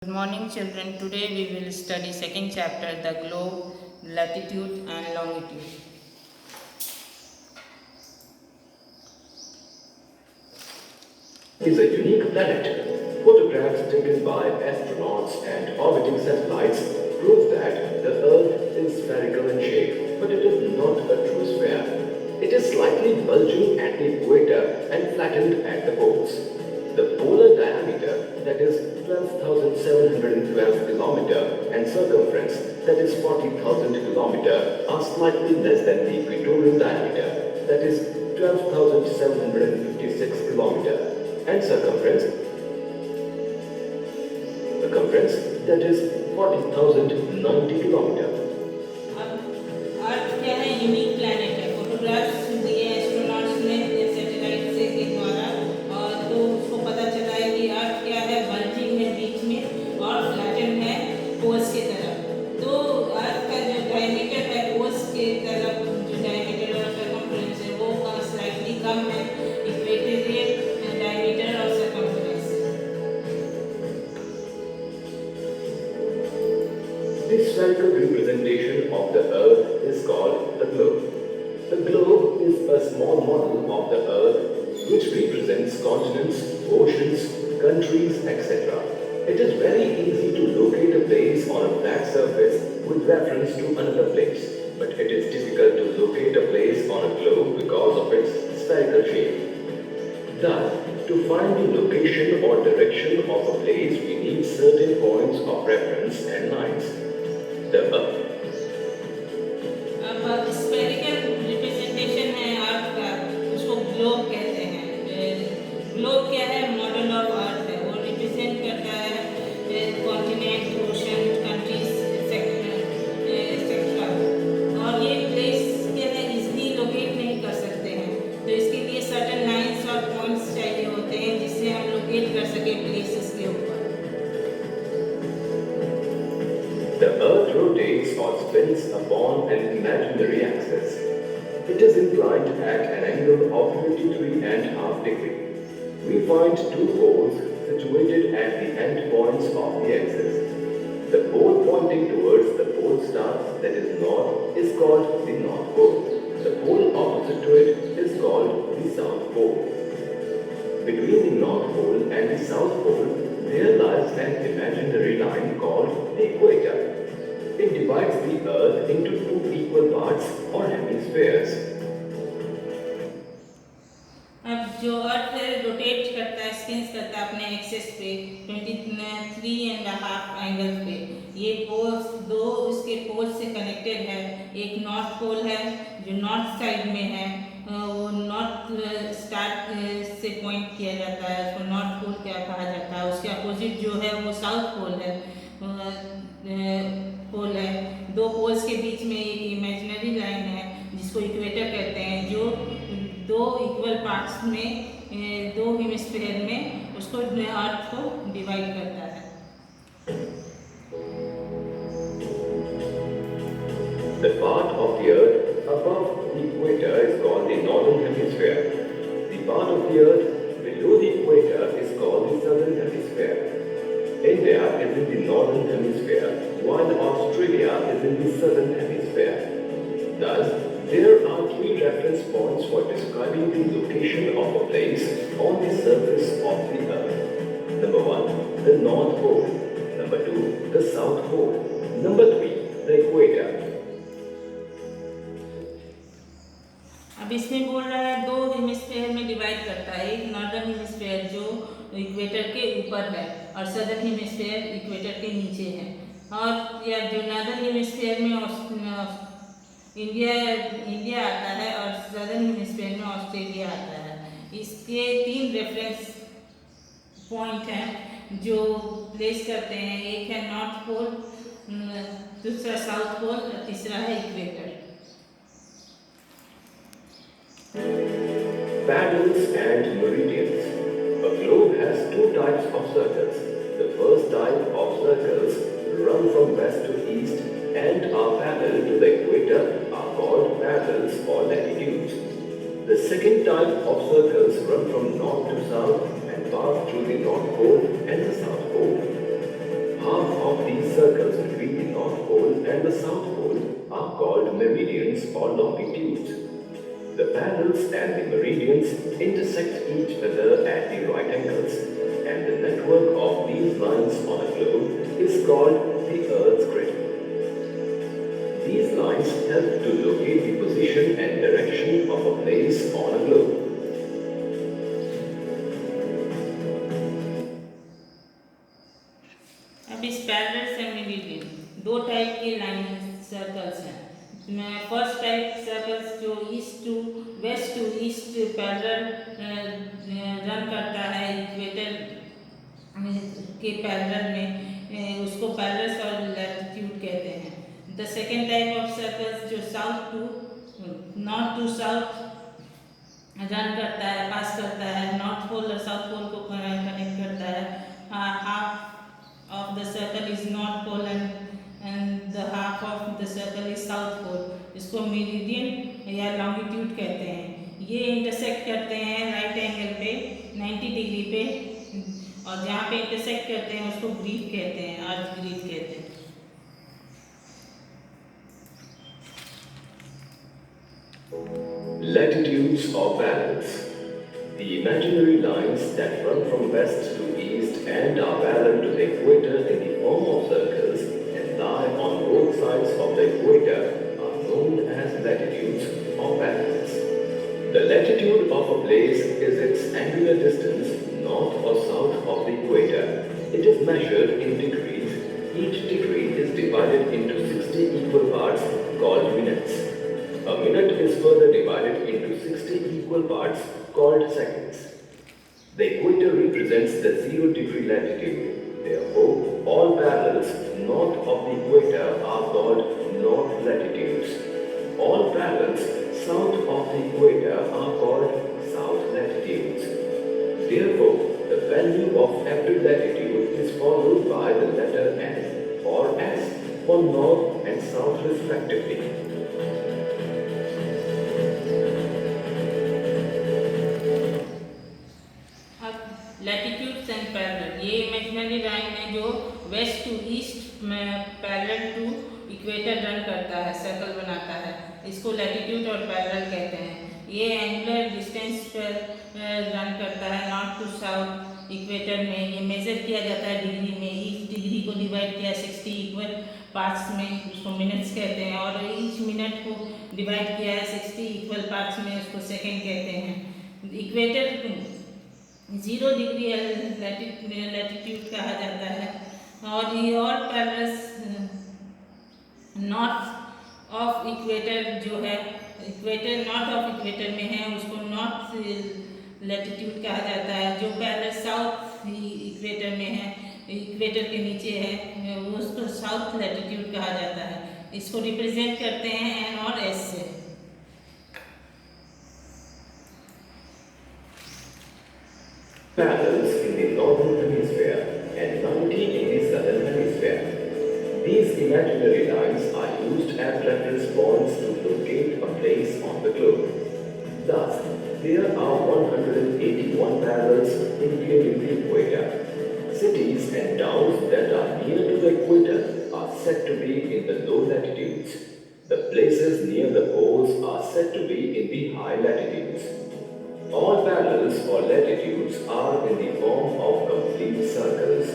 Good morning children. Today we will study second chapter, the globe, latitude and longitude. Is a unique planet. Photographs taken by astronauts and orbiting satellites prove that the Earth is spherical in shape, but it is not a true sphere. It is slightly bulging at the equator and flattened at the poles. The polar diameter, that is 12,712 km, and circumference, that is 40,000 km, are slightly less than the equatorial diameter, that is 12,756 km, and circumference, that is 40,090 km. अब अर्थ क्या है? Unique planet है. Photographs दिए astronauts ने satellite से के द्वारा, और तो उसको पता चला है कि अर्थ क्या है, बल्जिंग है बीच में और फ्लैटन है पोल्स की तरफ. तो अर्थ का जो डायमीटर है पोल्स के तरफ, जो डायमीटर और सर्कमफ्रेंस है वो स्लाइटली कम है इक्वेटोरियल डायमीटर और circumference. This spherical representation of the Earth is called the globe. The globe is a small model of the Earth which represents continents, oceans, countries, etc. It is very easy to locate a place on a flat surface with reference to another place, but it is difficult to locate a place on a globe because of its spherical shape. Thus, to find the location or direction of a place, we need certain points of reference and lines. The Earth. अब spherical representation है अर्थ का, उसको globe कहते हैं. Globe क्या है? Model of earth है. वो रिप्रेजेंट करता है कॉन्टिनेंट, ओशन, कंट्रीज एक्सेट्रा. और ये प्लेस क्या है, इजीली लोकेट नहीं कर सकते हैं, तो इसके लिए सर्टेन लाइंस और पॉइंट्स चाहिए होते हैं जिससे हम लोकेट कर सके प्लेसेस के ऊपर. The Earth rotates or spins upon an imaginary axis. It is inclined at an angle of 23.5 degrees. We find two poles situated at the end points of the axis. The pole pointing towards the pole star, that is north, is called the North Pole. The pole opposite to it is called the South Pole. Between the North Pole and the South Pole, there lies an imaginary line called the equator. It divides the Earth into two equal parts or hemispheres. अब जो earth rotate करता है, spins करता है अपने access पे 23.5 angle पे. ये पोल्स दो उसके पोल्स से कनेक्टेड है. एक नॉर्थ पोल है जो नॉर्थ साइड में है, वो नॉर्थ स्टार से पॉइंट किया जाता है, उसको नॉर्थ पोल क्या कहा जाता है. उसके अपोजिट जो है वो साउथ पोल है. दो पोल्स के बीच में एक इमेजिनरी लाइन है जिसको इक्वेटर कहते हैं, जो दो इक्वल पार्ट्स में, दो हेमिस्फीयर में उसको अर्थ को डिवाइड करता है. The part of the Earth above the equator is called the northern hemisphere. The part of the Earth below the equator is called the southern hemisphere. India is in the northern hemisphere, while Australia is in the southern hemisphere. Thus, there are three reference points for describing the location of a place on the surface of the Earth. Number 1, the North Pole. Number 2, the South Pole. Number 3, the equator. अब इसमें बोल रहा है दो hemisphere में divide करता है. एक नॉर्दर्न हेमिस्फीयर जो इक्वेटर के ऊपर है और सदर्न हेमिस्फीयर इक्वेटर के नीचे है. और या जो नॉर्दर्न हेमिस्फीयर में इंडिया आता है और सदर्न हेमिस्फीयर में ऑस्ट्रेलिया आता है. इसके तीन रेफरेंस पॉइंट हैं जो प्लेस करते हैं. एक है नॉर्थ पोल, दूसरा साउथ पोल और तीसरा है equator. Paddles and meridians. A globe has two types of circles. The first type of circles run from west to east and are parallel to the equator are called paddles or latitudes. The second type of circles run from north to south and pass through the North Pole and the South Pole. circles between the North Pole and the South Pole are called meridians or longitudes. The parallels and the meridians intersect each other at the right angles, and the network of these lines on a globe is called the Earth's grid. These lines help to locate the position and direction of a place on a globe. अब इस parallels and meridian दो type के line circles हैं। First type circles जो east to east parallel run करता है equator के parallel में, उसको पैरेलल्स और लैटिट्यूड कहते हैं। The second type of circles जो नॉर्थ टू साउथ रन करता है, पास करता है, नॉर्थ पोल और साउथ पोल को कनेक्ट करता है। Half of the circle is north pole and the half of the circle is south pole, इसको मेरिडियन या लॉन्गिट्यूड कहते हैं। ये इंटरसेक्ट करते हैं राइट एंगल पे 90 डिग्री पे, और जहाँ पे इंटरसेक्ट करते हैं उसको ग्रिड कहते हैं, अर्थ ग्रिड कहते हैं। Latitudes or parallels. The imaginary lines that run from west to east and are parallel to the equator in the form of circles and lie on both sides of the equator are known as latitudes or parallels. The latitude of a place is its angular distance north or south of the equator. It is measured in degrees. Each degree is divided into 60 equal parts called minutes. A minute is further divided into 60 equal parts called seconds. The equator represents the 0-degree latitude. Therefore, all parallels north of the equator are called north latitudes. All parallels south of the equator are called south latitudes. Therefore, the value of every latitude is followed by the letter N or S for north and south respectively. Latitudes and parallel, ये imaginary line है जो waste to east में parallel to equator run करता है, circle बनाता है, इसको latitude और पैरेलल कहते हैं। ये एंगुलर डिस्टेंस पर रन करता है नॉर्थ टू साउथ इक्वेटर में। ये मेजर किया जाता है डिग्री में। ईच डिग्री को डिवाइड किया 60 इक्वल पार्ट्स में, उसको मिनट्स कहते हैं, और ईच मिनट को डिवाइड किया है 60 इक्वल पार्ट्स में, उसको सेकेंड कहते हैं। इक्वेटर 0 डिग्री लैटिट्यूड कहा जाता है, और ये और पैरेलल्स नॉर्थ ऑफ इक्वेटर जो है, इक्वेटर नॉर्थ ऑफ इक्वेटर में है, उसको नॉर्थ लैटिट्यूड कहा जाता है। जो पैरेलल साउथ इक्वेटर में है, इक्वेटर के नीचे है, उसको साउथ लैटिट्यूड कहा जाता है। इसको रिप्रेजेंट करते हैं एन और एस से। Parallels in the northern hemisphere and 90 in the southern hemisphere. These imaginary lines are used as reference points to locate a place on the globe. Thus, there are 181 parallels including the equator. Cities and towns that are near to the equator are said to be in the low latitudes. The places near the poles are said to be in the high latitudes. All parallels or latitudes are in the form of complete circles.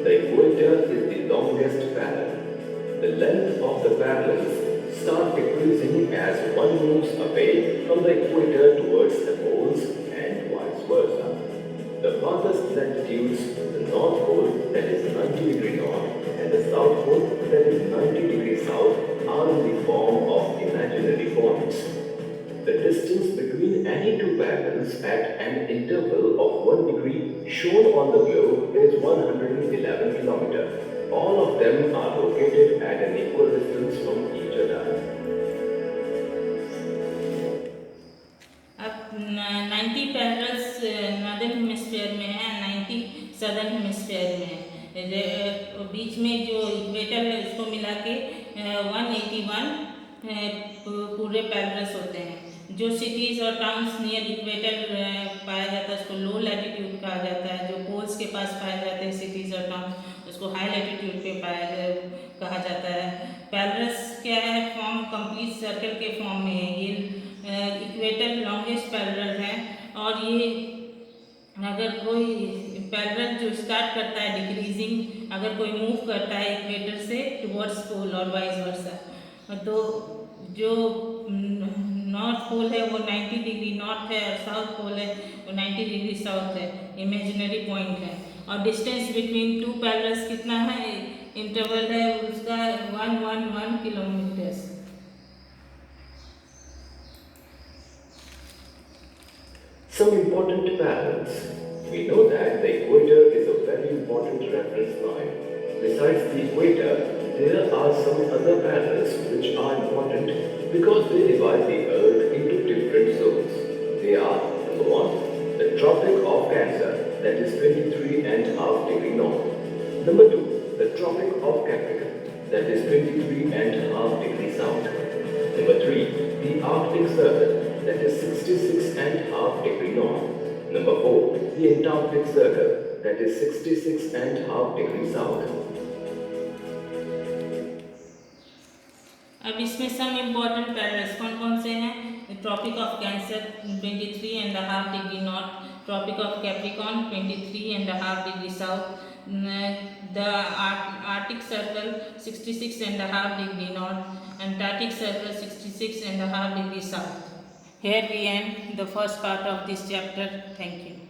The equator is the longest parallel. The length of the parallels start decreasing as one moves away from the equator towards the poles and vice versa. The farthest latitudes, the North Pole that is 90 degree north and the South Pole that is 90 degree south are in the form of imaginary points. The distance between any two parallels at an interval of 1 degree shown on the globe is 111 km. All of them are located at an equal distance from each other. अब 90 parallels northern hemisphere में है, 90 southern hemisphere में है। बीच में जो equator है उसको मिला के 181 पूरे पैरेलल्स होते हैं। जो सिटीज़ और टाउन्स नियर इक्वेटर पाया जाता है उसको लो लैटिट्यूड कहा जाता है। जो पोल्स के पास पाए जाते हैं सिटीज़ और टाउन, उसको हाई लैटिट्यूड पे कहा जाता है। पैलरस क्या है, फॉर्म कंप्लीट सर्कल के फॉर्म में है। ये इक्वेटर लॉन्गेस्ट पैलरल है, और ये अगर कोई पैरेलल जो स्टार्ट करता है डिक्रीजिंग, अगर कोई मूव करता है इक्वेटर से टुवर्ड्स पोल और वाइस वर्सा, तो जो नॉर्थ पोल है वो 90 डिग्री नॉर्थ है, और साउथ पोल है वो 90 डिग्री साउथ है, इमेजिनरी पॉइंट है। और डिस्टेंस बिटवीन टू पैरेलल्स कितना है, इंटरवल है उसका 111 kilometres. Some important parallels. We know that the equator is a very important reference line. Besides the equator, there are some other parallels which are important because they divide the Earth into different zones. They are, number one, the Tropic of Cancer, that is 23 and half degree north. Number two, the Tropic of Capricorn, that is 23 and half degree south. Number three, the Arctic Circle, that is 66 and half degree north. Number four, the Antarctic Circle, that is 66 and half degree south. अब इसमें some important parallels कौन कौन से हैं, Tropic of Cancer 23 and half degree north, Tropic of Capricorn 23 and half degree south, the Arctic Circle 66 and half degree north, Antarctic circle 66 and a half degree south. Here we end the first part of this chapter. Thank you.